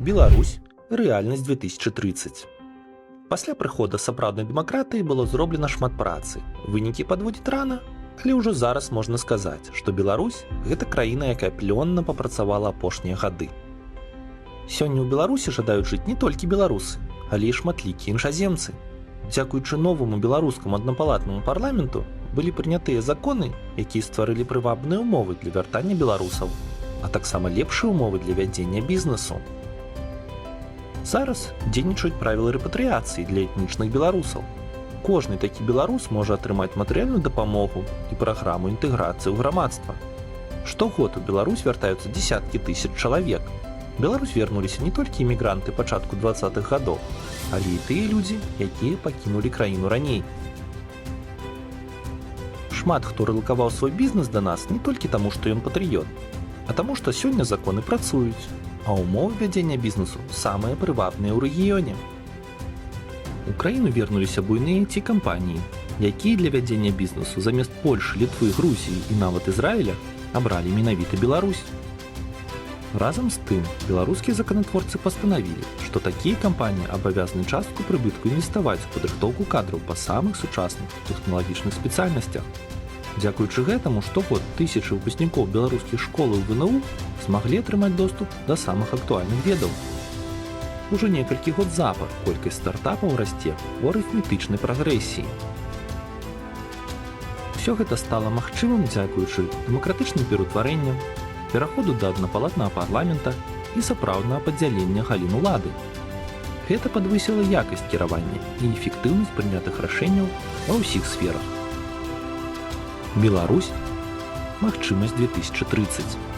Беларусь. Рэальнасць 2030. Пасля прыхода сапраўднай дэмакратыі было зроблена шмат працы. Вынікі падводзіць рана, але ўжо зараз можна сказаць, што Беларусь – гэта краіна, якая плённа папрацавала апошнія гады. Сёння ў Беларусі жадаюць жыць не толькі беларусы, але і шматлікія іншаземцы. Дзякуючы новаму беларускаму аднапалатнаму парламенту былі прынятыя законы, якія стварылі прывабныя ўмовы для вяртання беларусаў, а таксама лепшыя ўмовы для вядзення бізнесу. Зараз дзейнічаюць правілы рэпатрыяцыі для этнічных беларусаў. Кожны такі беларус можа атрымаць матэрыяльную дапамогу і праграму інтэграцыі ў грамадства. Штогод у Беларусь вяртаюцца дзесяткі тысяч чалавек. Беларусь вярнуліся не толькі імігранты пачатку 20-х гадоў, але і тыя людзі, якія пакінулі краіну раней. Шмат хто рэлакаваў свой бізнес да нас не толькі таму, што ён патрыёт, а таму, што сёння законы працуюць, а ўмовы вядзення бізнесу самыя прывабныя ў рэгіёне. У краіну вернуліся буйныя IT-кампаніі, якія для вядзення бізнесу замест Польшы, Літвы, Грузіі і нават Ізраіля абралі менавіта Беларусь. Разам з тым, беларускія заканатворцы пастанавілі, што такія кампаніі абавязаны частку прыбытку інвеставаць у падрыхтоўку кадраў па самых сучасных тэхналагічных спецыяльнасцях. Дзякуючы гэтаму штогод тысячы выпускнікоў беларускіх школ і ВНУ змаглі атрымаць доступ да самых актуальных ведаў. Ужо некалькі год запар колькасць стартапаў расце ў арыфметычнай прагрэсіі. Усё гэта стала магчымым дзякуючы дэмакратычным пераўтварэнням, пераходу да аднапалатнага парламента і сапраўднага падзялення галін улады. Гэта падвысіла якасць кіравання і эфектыўнасць прынятых рашэнняў ва ўсіх сферах. Беларусь. Магчымасць 2030.